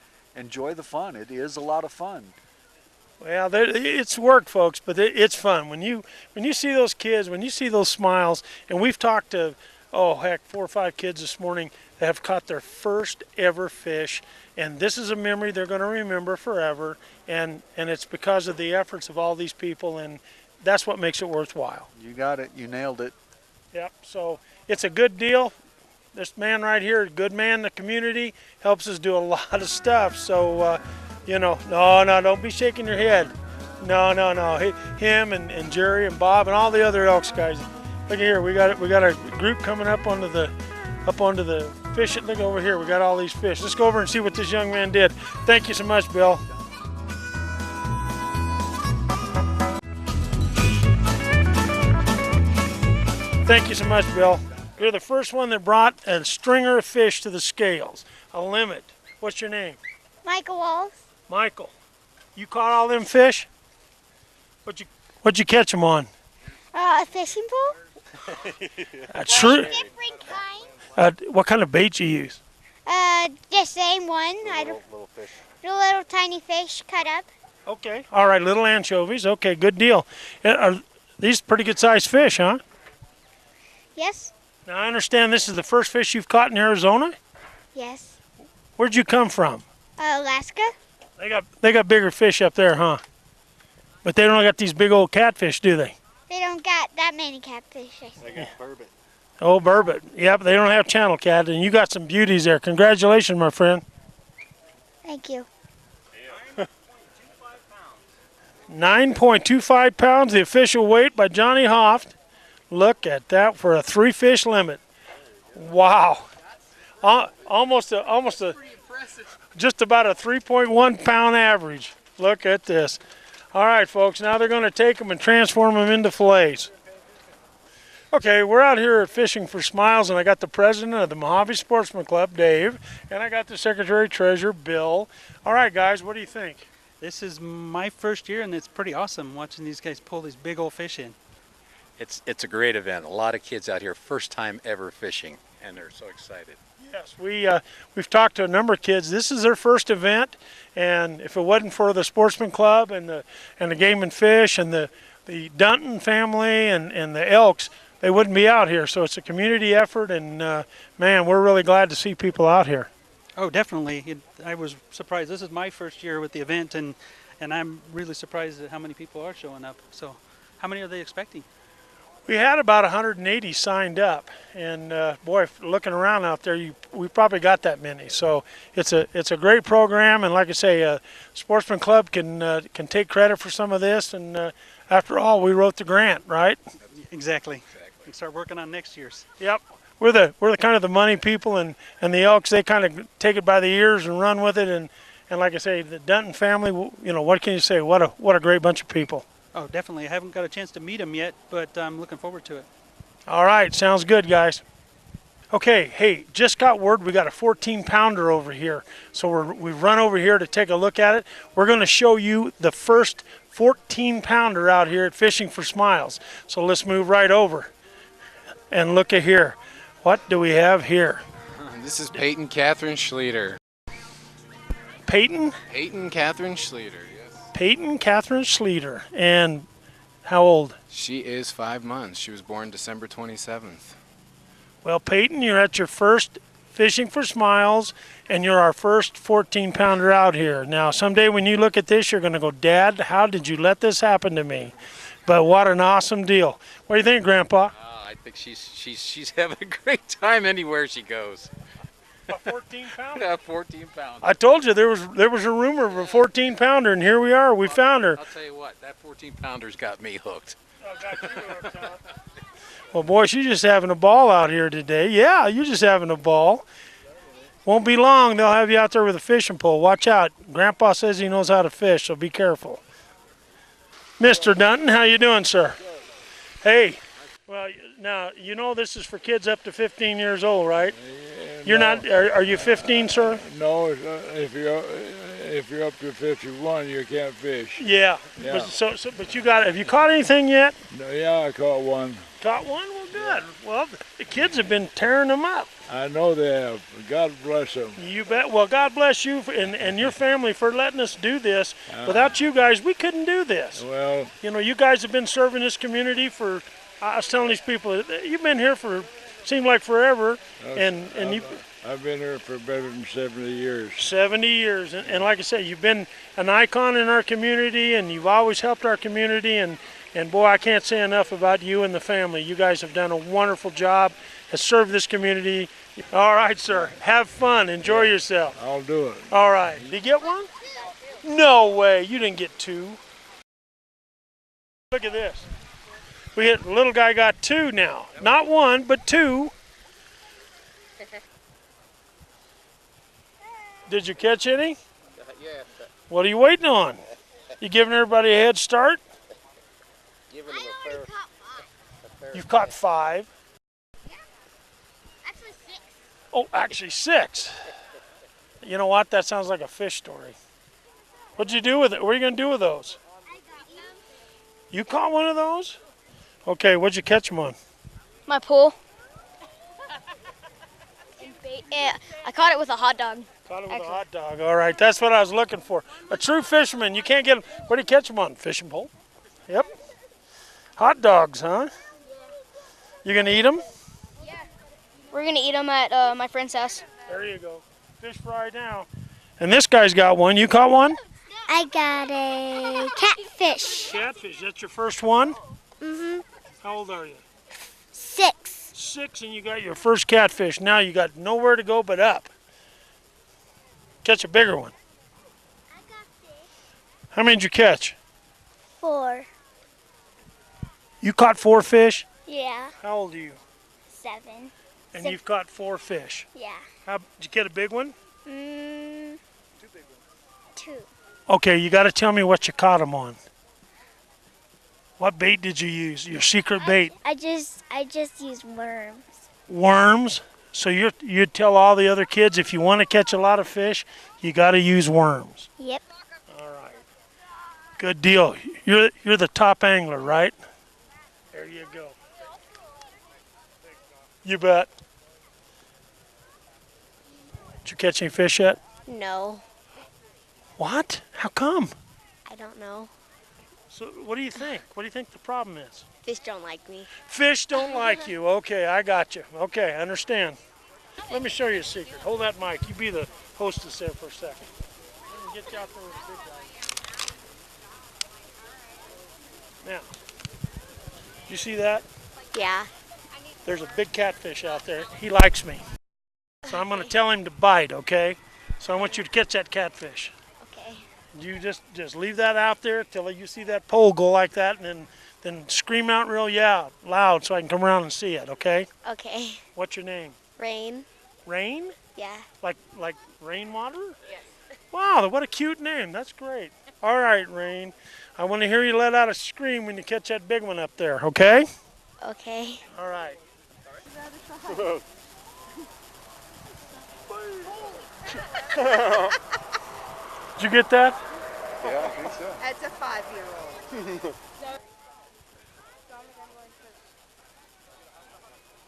N: enjoy the fun. It is a lot of fun.
A: Well, it's work, folks, but it's fun. When you see those kids, when you see those smiles, and we've talked to, 4 or 5 kids this morning that have caught their first ever fish, and this is a memory they're going to remember forever, and it's because of the efforts of all these people, and that's what makes it worthwhile.
N: You got it. You nailed it.
A: Yep, so it's a good deal. This man right here, a good man in the community, helps us do a lot of stuff, so... no, don't be shaking your head. No. Him and Jerry and Bob and all the other Elks guys. Look at here, we got a group coming up onto the fish. Look over here, we got all these fish. Let's go over and see what this young man did. Thank you so much, Bill. Thank you so much, Bill. You're the first one that brought a stringer of fish to the scales, a limit. What's your name?
B: Michael Walls.
A: Michael, you caught all them fish? What'd you catch them on?
B: A fishing pole.
A: True.
B: Different kind.
A: What kind of bait you use?
B: The same one.
C: Little fish.
B: The little tiny fish cut up.
A: Okay. All right, little anchovies. Okay, good deal. Are these pretty good sized fish, huh?
B: Yes.
A: Now I understand this is the first fish you've caught in Arizona.
B: Yes.
A: Where'd you come from?
B: Alaska.
A: They got bigger fish up there, huh? But they don't got these big old catfish, do they?
B: They don't got that many catfish.
C: They got burbot.
A: Oh, burbot. Yep, they don't have channel cat, and you got some beauties there. Congratulations, my friend.
B: Thank you.
A: 9.25 pounds, the official weight by Johnny Hoft. Look at that for a 3-fish limit. Wow. Just about a 3.1 pound average. Look at this. All right, folks, now they're going to take them and transform them into fillets. Okay, we're out here at Fishing for Smiles, and I got the president of the Mojave Sportsman Club, Dave, and I got the secretary-treasurer, Bill. All right, guys, what do you think?
O: This is my first year, and it's pretty awesome watching these guys pull these big old fish in.
P: It's a great event. A lot of kids out here, first time ever fishing, and they're so excited.
A: Yes, we've talked to a number of kids. This is their first event, and if it wasn't for the Sportsman Club and the Game and Fish and the Dunton family and the Elks, they wouldn't be out here. So it's a community effort, and man, we're really glad to see people out here.
O: Oh, definitely. I was surprised. This is my first year with the event, and I'm really surprised at how many people are showing up. So how many are they expecting?
A: We had about 180 signed up, and boy, looking around out there, we probably got that many. So it's a great program, and like I say, Sportsman Club can take credit for some of this. And after all, we wrote the grant, right?
O: Exactly. We can start working on next year's.
A: Yep. We're the kind of the money people, and the Elks, they kind of take it by the ears and run with it. And like I say, the Dunton family, you know, what can you say? What a great bunch of people.
O: Oh, definitely. I haven't got a chance to meet them yet, but I'm looking forward to it.
A: All right, sounds good, guys. Okay, hey, just got word we got a 14-pounder over here. So we've run over here to take a look at it. We're going to show you the first 14-pounder out here at Fishing for Smiles. So let's move right over and look at here. What do we have here?
Q: This is Peyton Catherine Schleter.
A: Peyton?
Q: Peyton Catherine Schleter, yes.
A: Peyton Catherine Schleter. And how old?
Q: She is 5 months. She was born December 27th.
A: Well, Peyton, you're at your first Fishing for Smiles, and you're our first 14-pounder out here. Now, someday when you look at this, you're going to go, Dad, how did you let this happen to me? But what an awesome deal. What do you think, Grandpa?
P: I think she's having a great time anywhere she goes.
A: A 14-pounder?
P: Yeah, 14-pounder.
A: I told you there was a rumor of a 14-pounder, and here we are. We found her.
P: I'll tell you what, that 14-pounder's got me hooked.
A: Oh, got you hooked, huh? Well, boy, she's just having a ball out here today. Yeah, you're just having a ball. Won't be long, they'll have you out there with a fishing pole. Watch out. Grandpa says he knows how to fish, so be careful. Mr. Dunton, how you doing, sir? Hey. Well, now, you know this is for kids up to 15 years old, right? You're not, are you 15, sir?
R: No, if you're up to 51, you can't fish.
A: Yeah.
R: Yeah.
A: But have you caught anything yet?
R: No, yeah, I caught one.
A: Caught one? Well, good. Well, the kids have been tearing them up.
R: I know they have. God bless them.
A: You bet. Well, God bless you and your family for letting us do this. Without you guys, we couldn't do this.
R: Well,
A: you know, you guys have been serving this community for, I was telling these people, you've been here for, seemed like forever.
R: I've been here for better than 70 years.
A: 70 years. And like I say, you've been an icon in our community, and you've always helped our community. And boy, I can't say enough about you and the family. You guys have done a wonderful job, has served this community. All right, sir. Have fun. Enjoy yourself.
R: I'll do it.
A: All right. Did you get one? No way. You didn't get two. Look at this. The little guy got two now. Not one, but two. Did you catch any?
Q: Yeah.
A: What are you waiting on? You giving everybody a head start?
Q: Giving them a fair
A: You've caught 5.
B: Yeah. Actually 6.
A: Oh, actually 6. You know what? That sounds like a fish story. What'd you do with it? What are you going to do with those?
B: I got them.
A: You caught one of those? Okay, what'd you catch them on?
S: My pool. Yeah, I caught it with a hot dog.
A: Caught it with a hot dog. All right, that's what I was looking for. A true fisherman, you can't get them. Where do you catch them on? Fishing pole? Yep. Hot dogs, huh? You gonna eat them?
S: Yeah. We're gonna eat them at my friend's house.
A: There you go. Fish fry now. And this guy's got one. You caught one?
B: I got a catfish.
A: Catfish. That's your first one?
B: Mm-hmm.
A: How old are you?
B: 6.
A: 6, and you got your first catfish. Now you got nowhere to go but up. Catch a bigger one. How many did you catch?
B: 4.
A: You caught 4 fish?
B: Yeah.
A: How old are you?
B: 7.
A: And you've caught 4 fish.
B: Yeah.
A: Did you get a big one?
B: 2.
A: Okay, you got to tell me what you caught them on. What bait did you use? Your secret bait?
B: I just use worms.
A: Worms. So you tell all the other kids if you want to catch a lot of fish, you got to use worms.
B: Yep.
A: All right. Good deal. You're the top angler, right? There you go. You bet. Did you catch any fish yet?
S: No.
A: What? How come?
S: I don't know.
A: So what do you think? What do you think the problem is?
S: Fish don't like me.
A: Fish don't like you. Okay, I got you. Okay, I understand. Let me show you a secret. Hold that mic. You be the hostess there for a second. Let me get you out there with the big guy. Now, you see that?
S: Yeah.
A: There's a big catfish out there. He likes me. So I'm going to tell him to bite, okay? So I want you to catch that catfish.
S: Okay.
A: You just leave that out there till you see that pole go like that, and then scream out real loud so I can come around and see it, okay?
S: Okay.
A: What's your name?
S: Rain.
A: Rain?
S: Yeah.
A: Like rainwater?
S: Yes.
A: Wow, what a cute name. That's great. All right, Rain. I want to hear you let out a scream when you catch that big one up there, okay?
S: Okay.
A: All right. Did you get that?
R: Yeah, I think so.
L: That's a 5-year-old.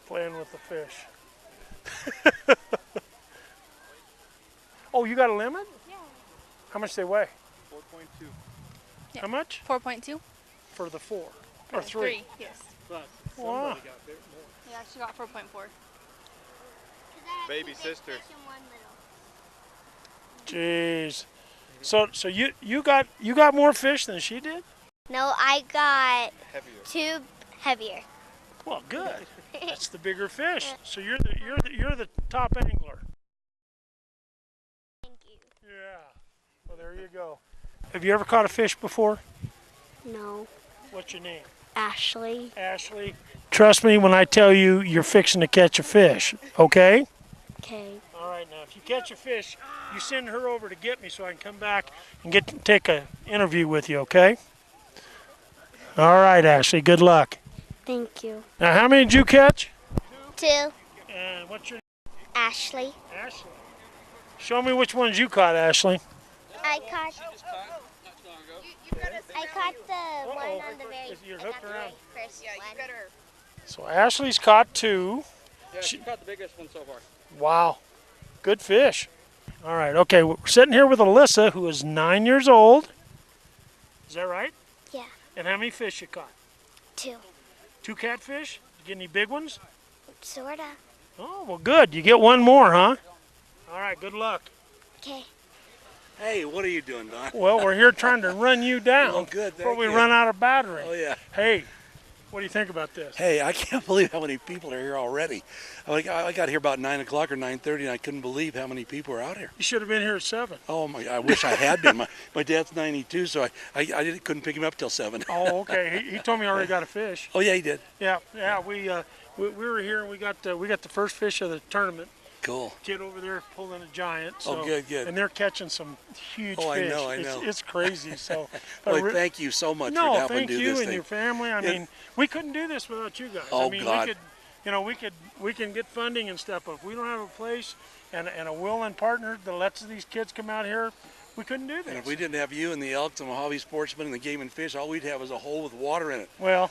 A: Playing with the fish. Oh, you got a limit?
T: Yeah.
A: How much they weigh?
T: 4.2. Yeah.
A: How much?
T: 4.2.
A: For the 4 or 3?
T: Yes.
A: Wow.
T: Yeah, she got 4.4.
Q: Baby sister.
A: Jeez. So you got more fish than she did?
B: No, I got
Q: Heavier.
B: 2 heavier.
A: Well, good. That's the bigger fish. So you're the top angler.
B: Thank you.
A: Yeah. Well, there you go. Have you ever caught a fish before?
B: No.
A: What's your name?
B: Ashley.
A: Ashley. Trust me when I tell you you're fixing to catch a fish, okay?
B: Okay.
A: All right, now if you catch a fish, you send her over to get me so I can come back and take an interview with you, okay? All right, Ashley, good luck.
B: Thank you.
A: Now, how many did you catch?
B: 2.
A: And what's your
B: Ashley.
A: Ashley. Show me which ones you caught, Ashley.
B: I caught the one on the very
A: You're hooked around.
B: first one.
A: So Ashley's caught 2.
U: Yeah, she caught the biggest one so far.
A: Wow. Good fish. All right, okay, we're sitting here with Alyssa, who is 9 years old. Is that right?
B: Yeah.
A: And how many fish you caught?
B: 2.
A: 2 catfish? You get any big ones?
B: Sorta.
A: Oh, well, good. You get one more, huh? All right, good luck.
B: Okay.
V: Hey, what are you doing, Don?
A: Well, we're here trying to run you down
V: Oh, good.
A: before
V: Thank
A: we
V: you.
A: run out of battery.
V: Oh, yeah.
A: Hey, what do you think about this?
V: Hey, I can't believe how many people are here already. I got here about 9 o'clock or 9:30, and I couldn't believe how many people are out here.
A: You should have been here at 7.
V: Oh, my! I wish I had been. My dad's 92, so I couldn't pick him up till 7.
A: Oh, okay. He told me I already got a fish.
V: Oh, yeah, he did.
A: Yeah. We were here and we got the first fish of the tournament.
V: Cool.
A: Kid over there pulling a giant. So,
V: Oh, good.
A: And they're catching some huge
V: Oh,
A: fish.
V: I know.
A: It's crazy. So,
V: Boy, thank you so much for
A: no,
V: helping
A: thank
V: do
A: you
V: this
A: and
V: thing.
A: your family. I mean, we couldn't do this without you guys.
V: Oh,
A: I mean,
V: God.
A: we can get funding and stuff, but if we don't have a place and a willing partner that lets these kids come out here, we couldn't do this.
V: And if we didn't have you and the Elks and Mojave Sportsman and the Game and Fish, all we'd have is a hole with water in it.
A: Well,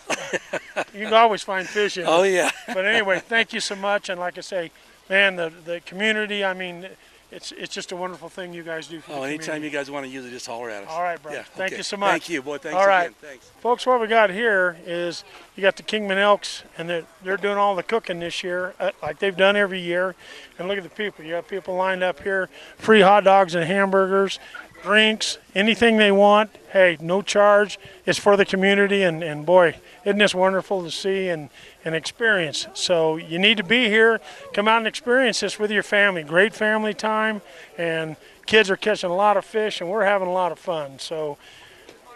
A: You can always find fish in it.
V: Oh, yeah.
A: But anyway, thank you so much. And like I say, man, the community, I mean, it's just a wonderful thing you guys do for the community.
V: Anytime you guys want to use it, just holler at us.
A: All right, brother.
V: Yeah,
A: Thank
V: okay.
A: you so much.
V: Thank you, boy. Thanks
A: all right.
V: again. Thanks.
A: Folks, what we got here is you got the Kingman Elks, and they're doing all the cooking this year, like they've done every year. And look at the people. You got people lined up here, free hot dogs and hamburgers, drinks, anything they want. Hey, no charge. It's for the community, and boy, isn't this wonderful to see and experience. So you need to be here. Come out and experience this with your family. Great family time, and kids are catching a lot of fish, and we're having a lot of fun. So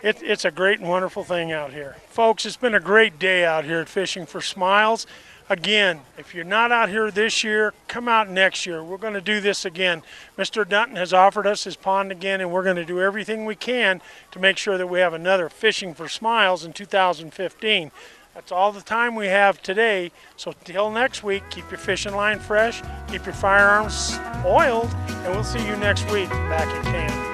A: it's a great and wonderful thing out here. Folks, it's been a great day out here at Fishing for Smiles. Again, if you're not out here this year, come out next year. We're going to do this again. Mr. Dunton has offered us his pond again, and we're going to do everything we can to make sure that we have another Fishing for Smiles in 2015. That's all the time we have today. So till next week, keep your fishing line fresh, keep your firearms oiled, and we'll see you next week back at camp.